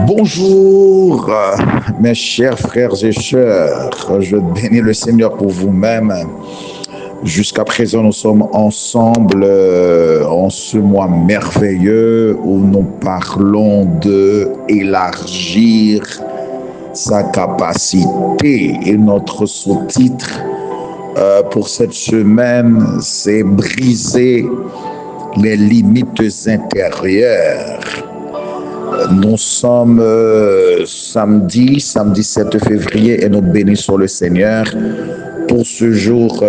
Bonjour, mes chers frères et sœurs. Je bénis le Seigneur pour vous-même. Jusqu'à présent, nous sommes ensemble en ce mois merveilleux où nous parlons de élargir sa capacité. Et notre sous-titre pour cette semaine, c'est briser les limites intérieures. Nous sommes samedi 7 février et nous bénissons le Seigneur pour ce jour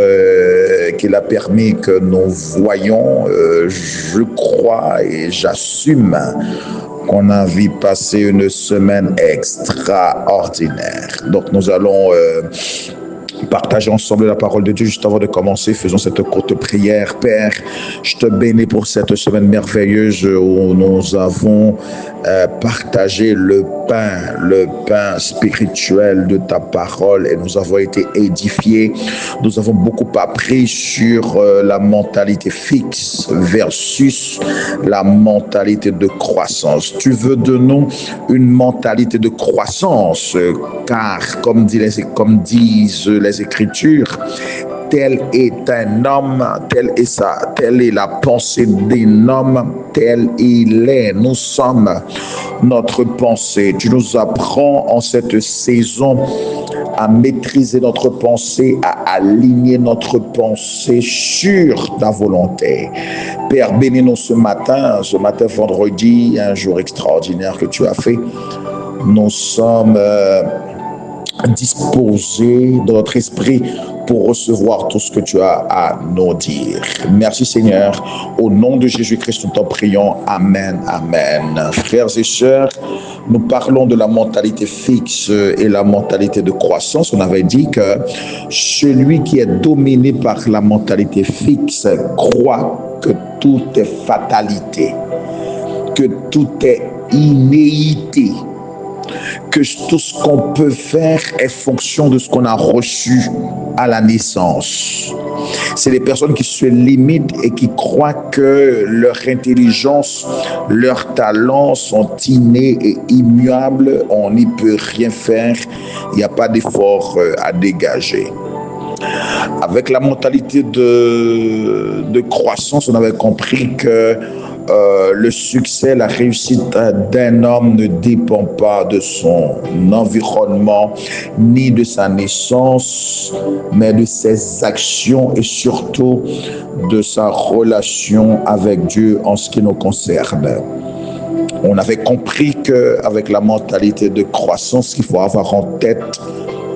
qu'il a permis que nous voyions. Je crois et j'assume qu'on a vu passer une semaine extraordinaire. Donc nous allons partager ensemble la parole de Dieu. Juste avant de commencer, faisons cette courte prière. Père, je te bénis pour cette semaine merveilleuse où nous avons partagé le pain spirituel de ta parole et nous avons été édifiés. Nous avons beaucoup appris sur la mentalité fixe versus la mentalité de croissance. Tu veux de nous une mentalité de croissance, car comme disent les Écritures, tel est un homme, telle est la pensée d'un homme, tel il est. Nous sommes notre pensée. Tu nous apprends en cette saison à maîtriser notre pensée, à aligner notre pensée sur ta volonté. Père, bénis-nous ce matin vendredi, un jour extraordinaire que tu as fait. Nous sommes disposés dans notre esprit pour recevoir tout ce que tu as à nous dire. Merci Seigneur. Au nom de Jésus-Christ, nous t'en prions. Amen, amen. Frères et sœurs, nous parlons de la mentalité fixe et la mentalité de croissance. On avait dit que celui qui est dominé par la mentalité fixe croit que tout est fatalité, que tout est innéité, que tout ce qu'on peut faire est fonction de ce qu'on a reçu à la naissance. C'est les personnes qui se limitent et qui croient que leur intelligence, leurs talents sont innés et immuables. On n'y peut rien faire. Il n'y a pas d'effort à dégager. Avec la mentalité de croissance, on avait compris que le succès, la réussite d'un homme ne dépend pas de son environnement ni de sa naissance, mais de ses actions et surtout de sa relation avec Dieu en ce qui nous concerne. On avait compris qu'avec la mentalité de croissance, il faut avoir en tête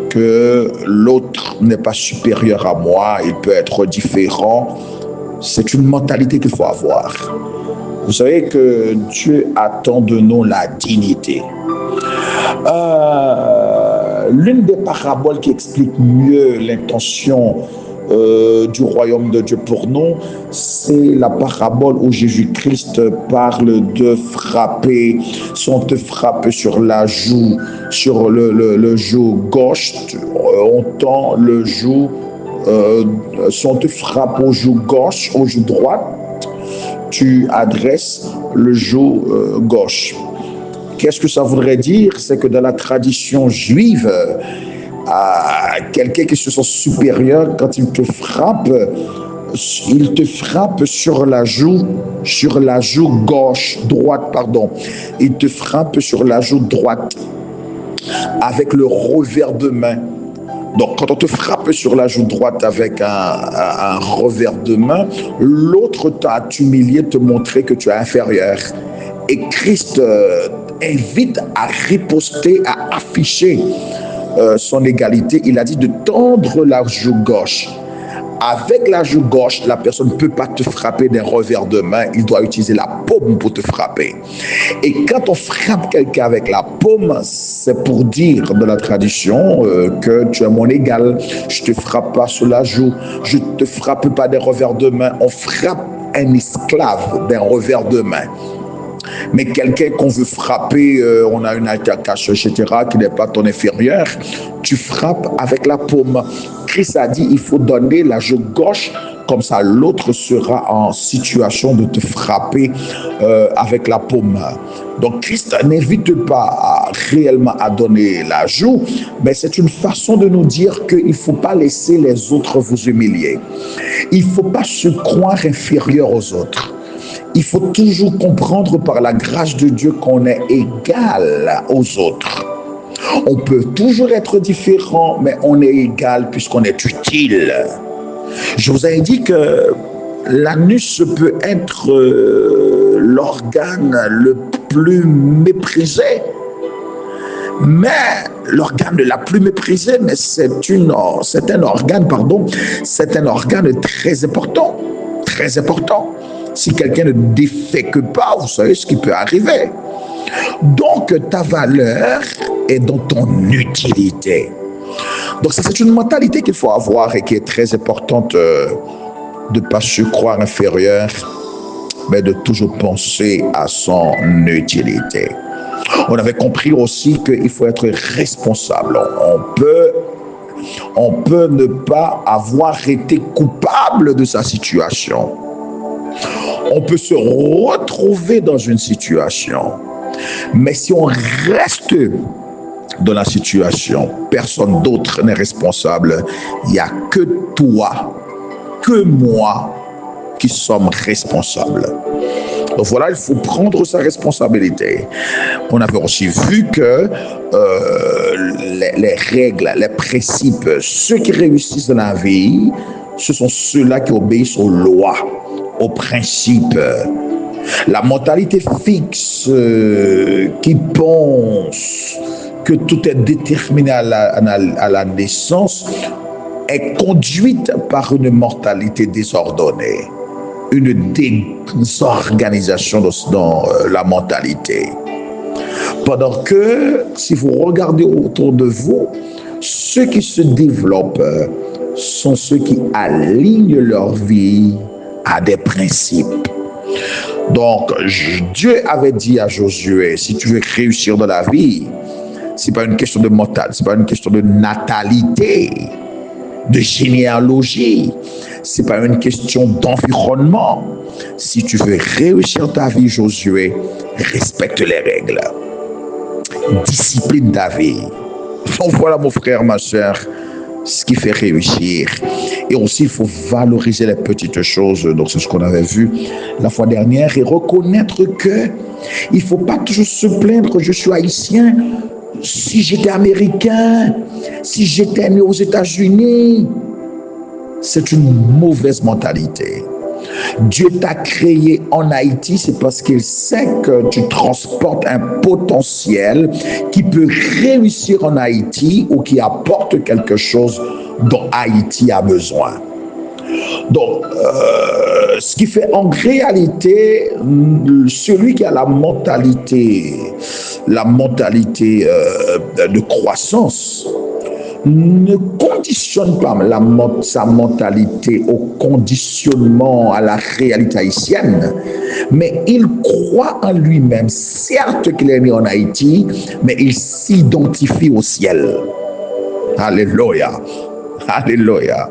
que l'autre n'est pas supérieur à moi, il peut être différent. C'est une mentalité qu'il faut avoir. Vous savez que Dieu attend de nous la dignité. L'une des paraboles qui explique mieux l'intention du royaume de Dieu pour nous, c'est la parabole où Jésus-Christ parle de frapper. Si on te frappe sur la joue, sur le joue gauche, on tend le joue. Si on te frappe au joue gauche, au joue droite, tu adresses le joue gauche. Qu'est-ce que ça voudrait dire? C'est que dans la tradition juive, quelqu'un qui se sent supérieur, quand il te frappe sur la joue droite, pardon. Il te frappe sur la joue droite avec le revers de main. Donc, quand on te frappe sur la joue droite avec un revers de main, l'autre t'a humilié, te montrer que tu es inférieur. Et Christ invite à riposter, à afficher son égalité. Il a dit de tendre la joue gauche. Avec la joue gauche, la personne ne peut pas te frapper d'un revers de main. Il doit utiliser la paume pour te frapper. Et quand on frappe quelqu'un avec la paume, c'est pour dire dans la tradition que tu es mon égal. Je ne te frappe pas sur la joue. Je ne te frappe pas d'un revers de main. On frappe un esclave d'un revers de main. Mais quelqu'un qu'on veut frapper, on a une altercation, etc., qui n'est pas ton inférieur, tu frappes avec la paume. Christ a dit, il faut donner la joue gauche comme ça l'autre sera en situation de te frapper avec la paume. Donc Christ n'invite pas réellement à donner la joue, mais c'est une façon de nous dire qu'il ne faut pas laisser les autres vous humilier. Il ne faut pas se croire inférieur aux autres. Il faut toujours comprendre par la grâce de Dieu qu'on est égal aux autres. On peut toujours être différent, mais on est égal puisqu'on est utile. Je vous ai dit que l'anus peut être l'organe le plus méprisé. Mais l'organe la plus méprisé, mais c'est un organe très important. Très important. Si quelqu'un ne défèque pas, vous savez ce qui peut arriver. Donc, ta valeur est dans ton utilité. Donc, c'est une mentalité qu'il faut avoir et qui est très importante de ne pas se croire inférieur, mais de toujours penser à son utilité. On avait compris aussi qu'il faut être responsable. On peut ne pas avoir été coupable de sa situation. On peut se retrouver dans une situation. Mais si on reste dans la situation, personne d'autre n'est responsable. Il n'y a que toi, que moi qui sommes responsables. Donc voilà, il faut prendre sa responsabilité. On avait aussi vu que les règles, les principes, ceux qui réussissent dans la vie, ce sont ceux-là qui obéissent aux lois, aux principes. La mentalité fixe qui pense que tout est déterminé à la naissance est conduite par une mentalité désordonnée, une désorganisation dans la mentalité. Pendant que, si vous regardez autour de vous, ceux qui se développent sont ceux qui alignent leur vie à des principes. Donc, Dieu avait dit à Josué, si tu veux réussir dans la vie, c'est pas une question de mortalité, c'est pas une question de natalité, de généalogie, c'est pas une question d'environnement. Si tu veux réussir ta vie, Josué, respecte les règles, discipline ta vie. Donc voilà, mon frère, ma soeur, ce qui fait réussir. Et aussi, il faut valoriser les petites choses. Donc, c'est ce qu'on avait vu la fois dernière et reconnaître que il ne faut pas toujours se plaindre. Je suis haïtien. Si j'étais américain, si j'étais né aux États-Unis, c'est une mauvaise mentalité. Dieu t'a créé en Haïti, c'est parce qu'il sait que tu transportes un potentiel qui peut réussir en Haïti ou qui apporte quelque chose dont Haïti a besoin. Donc, ce qui fait en réalité, celui qui a la mentalité de croissance, ne conditionne pas sa mentalité au conditionnement, à la réalité haïtienne, mais il croit en lui-même. Certes qu'il est né en Haïti, mais il s'identifie au ciel. Alléluia. Alléluia.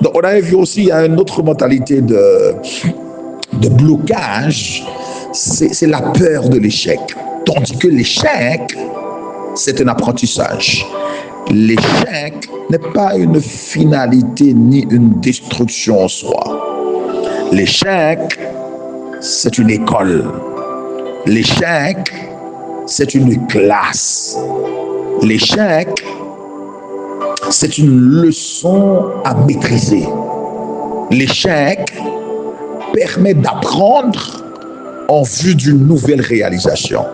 Donc on avait vu aussi, il y a une autre mentalité de blocage, c'est la peur de l'échec. Tandis que l'échec, c'est un apprentissage. L'échec n'est pas une finalité ni une destruction en soi. L'échec, c'est une école. L'échec, c'est une classe. L'échec, c'est une leçon à maîtriser. L'échec permet d'apprendre en vue d'une nouvelle réalisation.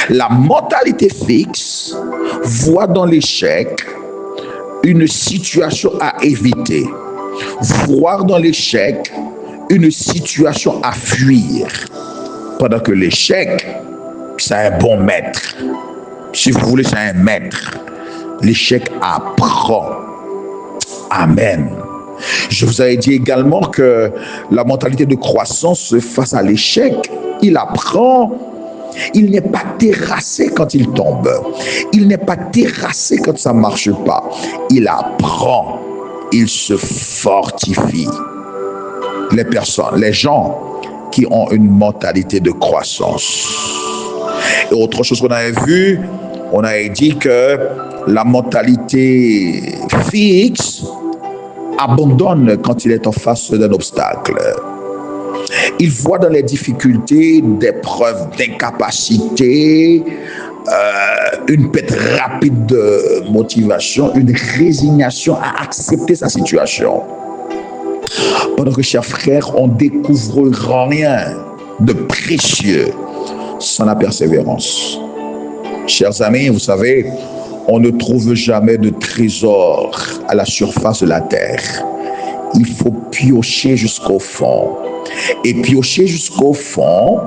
La mentalité fixe voit dans l'échec une situation à éviter, voir dans l'échec une situation à fuir, pendant que l'échec, c'est un bon maître. Si vous voulez, c'est un maître. L'échec apprend. Amen. Je vous avais dit également que la mentalité de croissance face à l'échec, il apprend. Il n'est pas terrassé quand il tombe. Il n'est pas terrassé quand ça ne marche pas. Il apprend. il se fortifie. Les personnes, les gens qui ont une mentalité de croissance. Et autre chose qu'on avait vu, on avait dit que la mentalité fixe abandonne quand il est en face d'un obstacle. Il voit dans les difficultés des preuves d'incapacité, une perte rapide de motivation, une résignation à accepter sa situation. Pendant que, chers frères, on ne découvre rien de précieux sans la persévérance. Chers amis, vous savez, on ne trouve jamais de trésor à la surface de la terre. Il faut piocher jusqu'au fond. Et piocher jusqu'au fond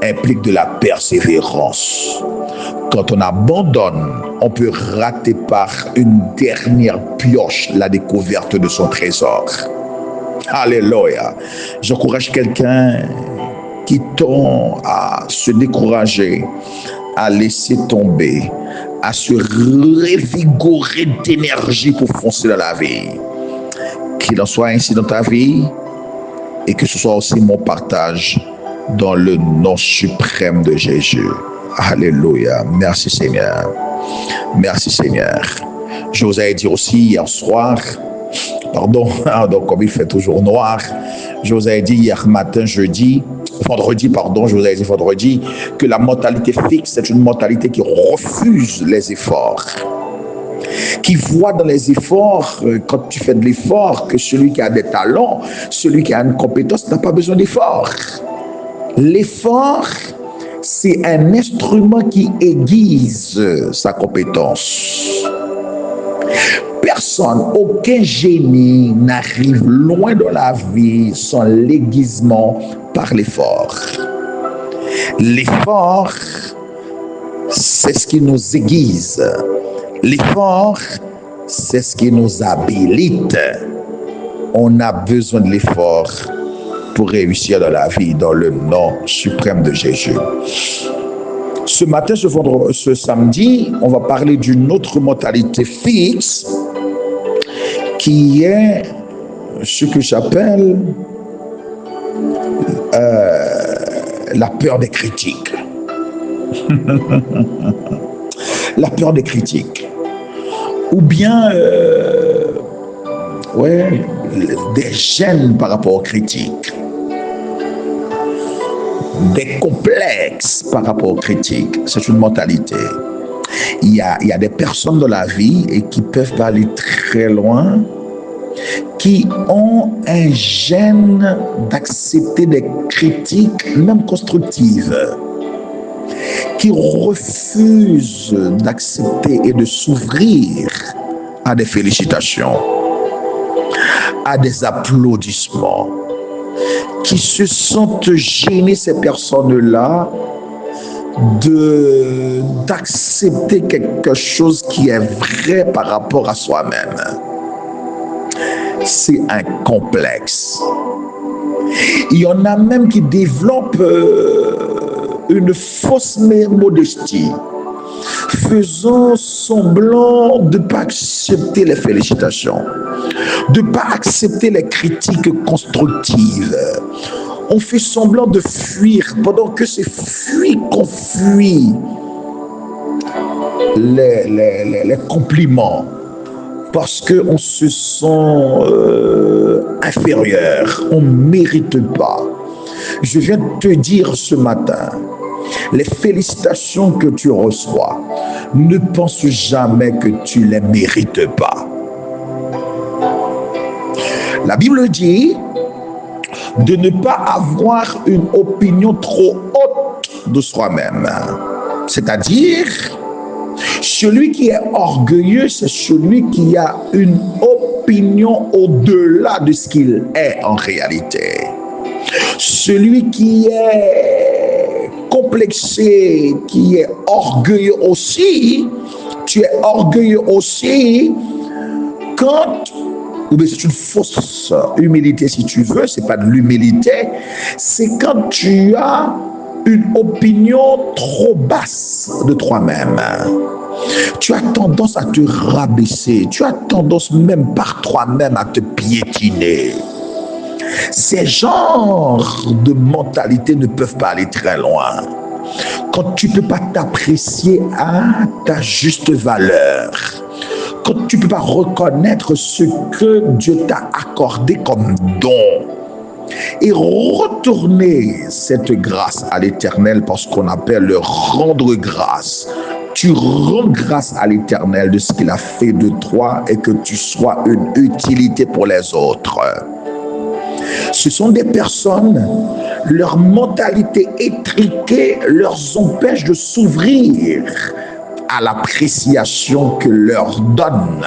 implique de la persévérance. Quand on abandonne, on peut rater par une dernière pioche la découverte de son trésor. Alléluia. J'encourage quelqu'un qui tend à se décourager, à laisser tomber, à se revigorer d'énergie pour foncer dans la vie. Qu'il en soit ainsi dans ta vie et que ce soit aussi mon partage dans le nom suprême de Jésus. Alléluia. Merci Seigneur. Merci Seigneur. Je vous ai dit aussi hier soir, donc comme il fait toujours noir, je vous ai dit hier matin, vendredi, je vous ai dit vendredi, que la mentalité fixe, c'est une mentalité qui refuse les efforts. Qui voit dans les efforts, quand tu fais de l'effort, que celui qui a des talents, celui qui a une compétence n'a pas besoin d'effort. L'effort, c'est un instrument qui aiguise sa compétence. Personne, aucun génie n'arrive loin dans la vie sans l'aiguisement par l'effort. L'effort, c'est ce qui nous aiguise. L'effort, c'est ce qui nous habilite. On a besoin de l'effort pour réussir dans la vie, dans le nom suprême de Jésus. Ce matin, ce samedi, on va parler d'une autre mentalité fixe qui est ce que j'appelle la peur des critiques. La peur des critiques. Ou bien des gênes par rapport aux critiques. Des complexes par rapport aux critiques. C'est une mentalité. Il y a des personnes dans la vie et qui peuvent aller très loin, qui ont un gêne d'accepter des critiques, même constructives, qui refusent d'accepter et de s'ouvrir à des félicitations, à des applaudissements, qui se sentent gênés, ces personnes-là, d'accepter quelque chose qui est vrai par rapport à soi-même. C'est un complexe. Il y en a même qui développent une fausse modestie, faisant semblant de ne pas accepter les félicitations, de ne pas accepter les critiques constructives. On fait semblant de fuir, pendant que c'est fuir qu'on fuit les compliments, parce qu'on se sent inférieur, on ne mérite pas. Je viens de te dire ce matin, les félicitations que tu reçois, ne pense jamais que tu ne les mérites pas. La Bible dit de ne pas avoir une opinion trop haute de soi-même. C'est-à-dire, celui qui est orgueilleux, c'est celui qui a une opinion au-delà de ce qu'il est en réalité. Celui qui est complexé, qui est orgueilleux aussi, tu es orgueilleux aussi quand, ou bien c'est une fausse humilité si tu veux, c'est pas de l'humilité, c'est quand tu as une opinion trop basse de toi-même. Tu as tendance à te rabaisser. Tu as tendance même par toi-même à te piétiner. Ces genres de mentalités ne peuvent pas aller très loin. Quand tu ne peux pas t'apprécier à ta juste valeur, quand tu ne peux pas reconnaître ce que Dieu t'a accordé comme don, et retourner cette grâce à l'Éternel, parce qu'on appelle le rendre grâce. Tu rends grâce à l'Éternel de ce qu'il a fait de toi et que tu sois une utilité pour les autres. Ce sont des personnes, leur mentalité étriquée leur empêche de s'ouvrir à l'appréciation que leur donnent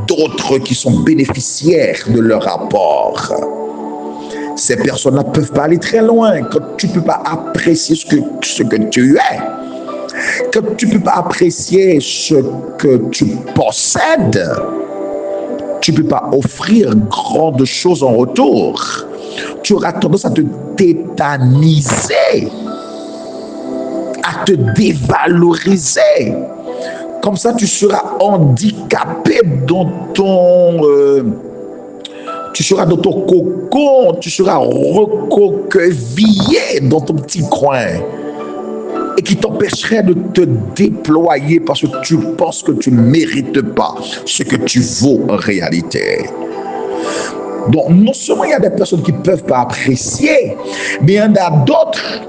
d'autres qui sont bénéficiaires de leur apport. Ces personnes-là ne peuvent pas aller très loin quand tu ne peux pas apprécier ce que tu es, quand tu ne peux pas apprécier ce que tu possèdes. Tu ne peux pas offrir grandes choses en retour. Tu auras tendance à te tétaniser, à te dévaloriser. Comme ça, tu seras handicapé dans ton... tu seras dans ton cocon, tu seras recoquevillé dans ton petit coin et qui t'empêcherait de te déployer parce que tu penses que tu ne mérites pas ce que tu vaux en réalité. Donc, non seulement il y a des personnes qui ne peuvent pas apprécier, mais il y en a d'autres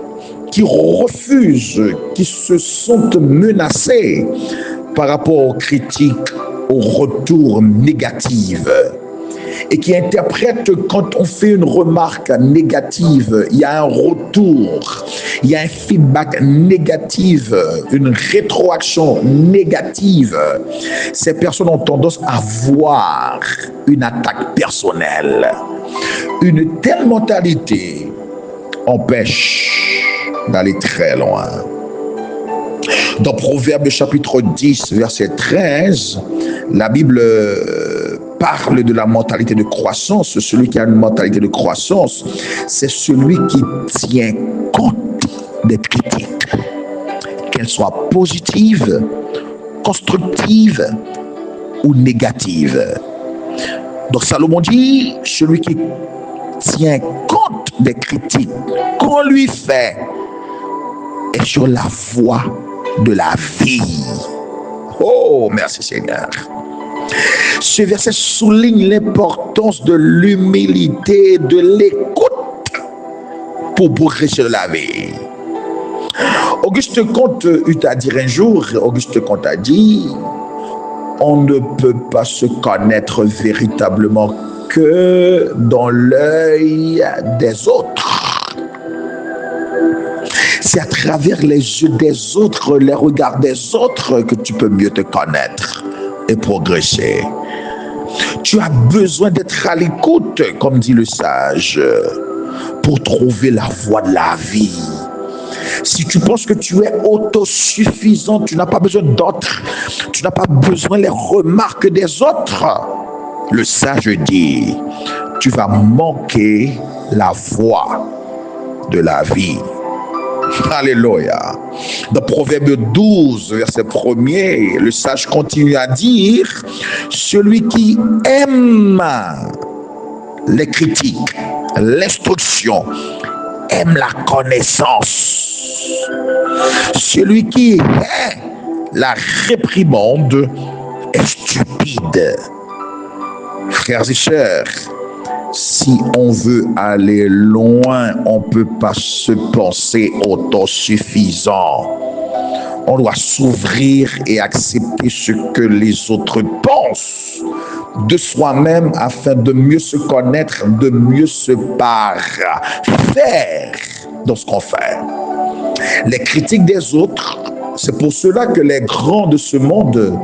qui refusent, qui se sentent menacés par rapport aux critiques, aux retours négatifs, et qui interprètent que quand on fait une remarque négative, il y a un retour, il y a un feedback négatif, une rétroaction négative. Ces personnes ont tendance à voir une attaque personnelle. Une telle mentalité empêche d'aller très loin. Dans Proverbes chapitre 10, verset 13, la Bible parle de la mentalité de croissance. Celui qui a une mentalité de croissance, c'est celui qui tient compte des critiques, qu'elles soient positives, constructives ou négatives. Donc Salomon dit, celui qui tient compte des critiques qu'on lui fait est sur la voie de la vie. Oh, merci Seigneur. Ce verset souligne l'importance de l'humilité, de l'écoute pour progresser de la vie. Auguste Comte eut à dire un jour, Auguste Comte a dit, on ne peut pas se connaître véritablement que dans l'œil des autres. C'est à travers les yeux des autres, les regards des autres que tu peux mieux te connaître et progresser. Tu as besoin d'être à l'écoute, comme dit le sage, pour trouver la voie de la vie. Si tu penses que tu es autosuffisant, tu n'as pas besoin d'autres, tu n'as pas besoin des remarques des autres. Le sage dit, tu vas manquer la voie de la vie. Alléluia. Dans Proverbe 12, verset 1er, le sage continue à dire, celui qui aime les critiques, l'instruction, aime la connaissance. Celui qui hait la réprimande est stupide. Frères et sœurs, si on veut aller loin, on ne peut pas se penser autosuffisant. On doit s'ouvrir et accepter ce que les autres pensent de soi-même afin de mieux se connaître, de mieux se parfaire dans ce qu'on fait. Les critiques des autres, c'est pour cela que les grands de ce monde,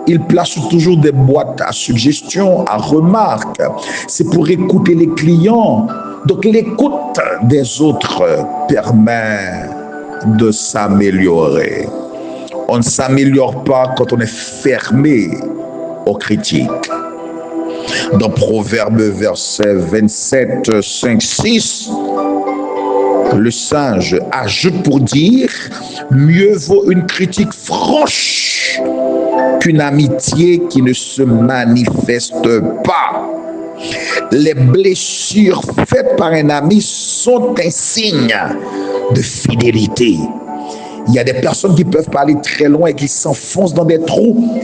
ils placent toujours des boîtes à suggestions, à remarques. C'est pour écouter les clients. Donc l'écoute des autres permet de s'améliorer. On ne s'améliore pas quand on est fermé aux critiques. Dans Proverbe verset 27, 5, 6, Le sage ajoute pour dire, mieux vaut une critique franche qu'une amitié qui ne se manifeste pas. Les blessures faites par un ami sont un signe de fidélité. Il y a des personnes qui peuvent parler très loin et qui s'enfoncent dans des trous,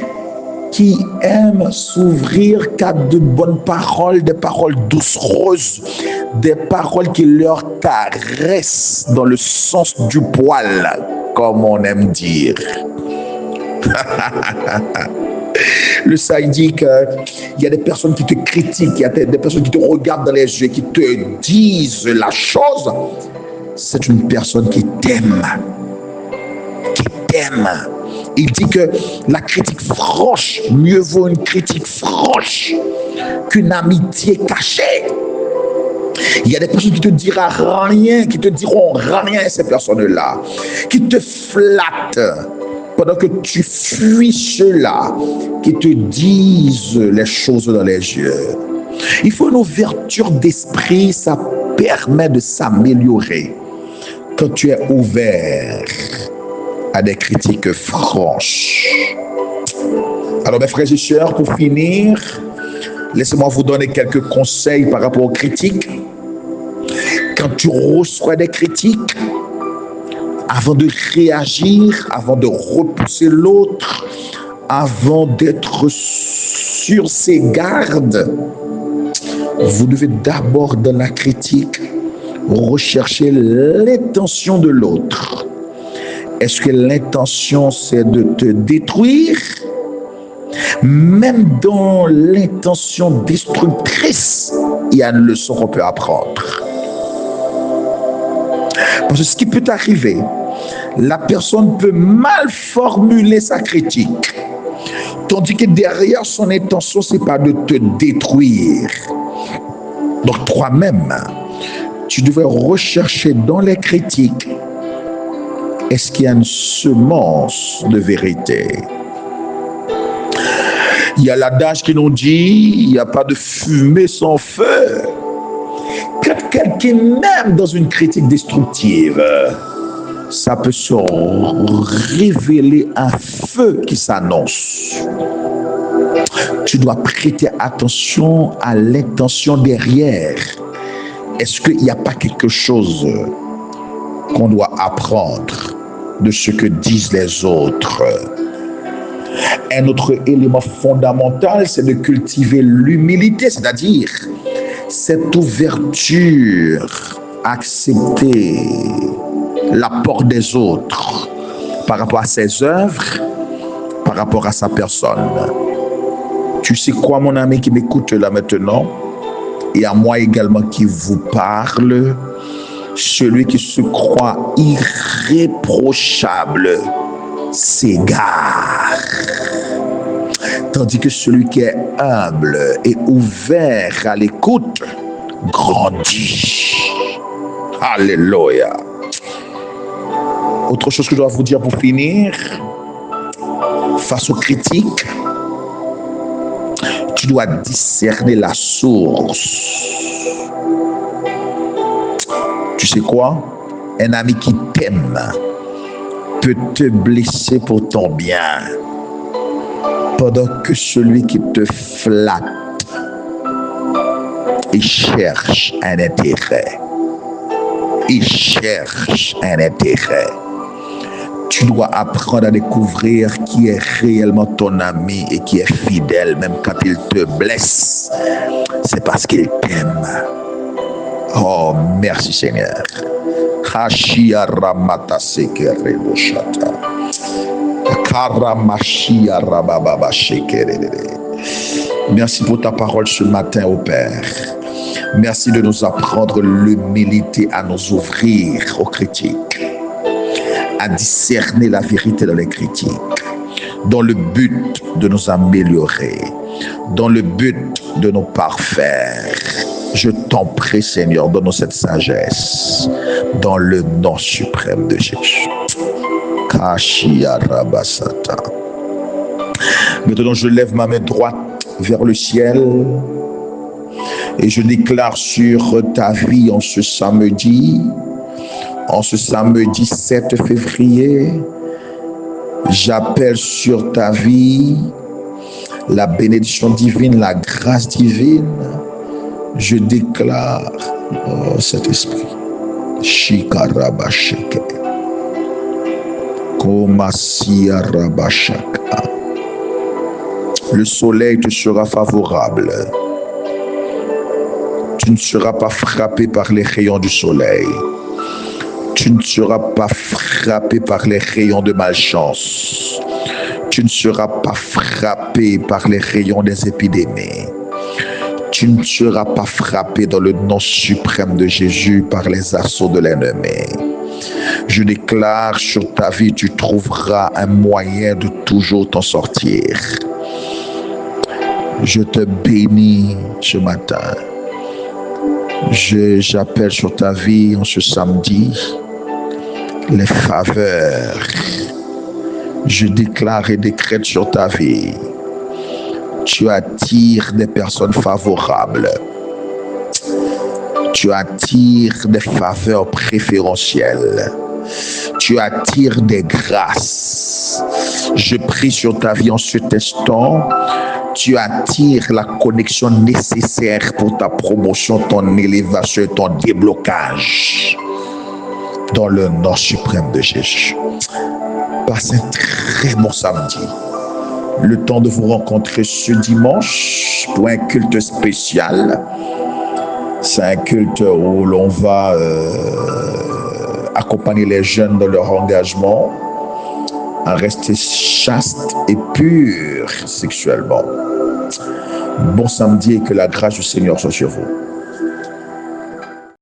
qui aiment s'ouvrir qu'à de bonnes paroles, des paroles doucereuses, des paroles qui leur caressent dans le sens du poil, comme on aime dire. Le sage dit qu'il y a des personnes qui te critiquent, il y a des personnes qui te regardent dans les yeux, qui te disent la chose. C'est une personne qui t'aime. Qui t'aime. Il dit que la critique franche, mieux vaut une critique franche qu'une amitié cachée. Il y a des personnes qui te diront rien, qui te diront rien, ces personnes-là, qui te flattent pendant que tu fuis ceux-là qui te disent les choses dans les yeux. Il faut une ouverture d'esprit, ça permet de s'améliorer quand tu es ouvert à des critiques franches. Alors mes frères et sœurs, pour finir, laissez-moi vous donner quelques conseils par rapport aux critiques. Quand tu reçois des critiques, avant de réagir, avant de repousser l'autre, avant d'être sur ses gardes, vous devez d'abord dans la critique rechercher l'intention de l'autre. Est-ce que l'intention c'est de te détruire? Même dans l'intention destructrice, il y a une leçon qu'on peut apprendre. Parce que ce qui peut arriver, la personne peut mal formuler sa critique, tandis que derrière son intention, c'est pas de te détruire. Donc toi-même, tu devrais rechercher dans les critiques, est-ce qu'il y a une semence de vérité? Il y a l'adage qui nous dit, il n'y a pas de fumée sans feu. Quand quelqu'un même dans une critique destructive, ça peut se révéler un feu qui s'annonce. Tu dois prêter attention à l'intention derrière. Est-ce qu'il n'y a pas quelque chose qu'on doit apprendre de ce que disent les autres? Un autre élément fondamental, c'est de cultiver l'humilité, c'est-à-dire cette ouverture, accepter l'apport des autres par rapport à ses œuvres, par rapport à sa personne. Tu sais quoi, mon ami qui m'écoute là maintenant, et à moi également qui vous parle, celui qui se croit irréprochable s'égare. Tandis que celui qui est humble et ouvert à l'écoute grandit. Alléluia. Autre chose que je dois vous dire pour finir, face aux critiques, tu dois discerner la source. Tu sais quoi? Un ami qui t'aime peut te blesser pour ton bien, pendant que celui qui te flatte, il cherche un intérêt. Il cherche un intérêt. Tu dois apprendre à découvrir qui est réellement ton ami et qui est fidèle, même quand il te blesse. C'est parce qu'il t'aime. Oh, merci Seigneur. Merci pour ta parole ce matin, ô Père. Merci de nous apprendre l'humilité, à nous ouvrir aux critiques, à discerner la vérité dans les critiques, dans le but de nous améliorer, dans le but de nous parfaire. Je t'en prie, Seigneur, donne-nous cette sagesse, dans le nom suprême de Jésus. Maintenant, je lève ma main droite vers le ciel et je déclare sur ta vie en ce samedi En ce samedi 7 février, j'appelle sur ta vie la bénédiction divine, la grâce divine. Je déclare, oh Saint-Esprit, Shikarabasheke, Komasiarabashaka. Le soleil te sera favorable. Tu ne seras pas frappé par les rayons du soleil. Tu ne seras pas frappé par les rayons de malchance. Tu ne seras pas frappé par les rayons des épidémies. Tu ne seras pas frappé dans le nom suprême de Jésus par les assauts de l'ennemi. Je déclare sur ta vie, tu trouveras un moyen de toujours t'en sortir. Je te bénis ce matin. J'appelle sur ta vie en ce samedi les faveurs. Je déclare et décrète sur ta vie. Tu attires des personnes favorables. Tu attires des faveurs préférentielles. Tu attires des grâces. Je prie sur ta vie en cet instant. Tu attires la connexion nécessaire pour ta promotion, ton élévation et ton déblocage. Dans le nom suprême de Jésus. Passe un très bon samedi. Le temps de vous rencontrer ce dimanche pour un culte spécial. C'est un culte où l'on va accompagner les jeunes dans leur engagement à rester chaste et pur sexuellement. Bon samedi et que la grâce du Seigneur soit sur vous.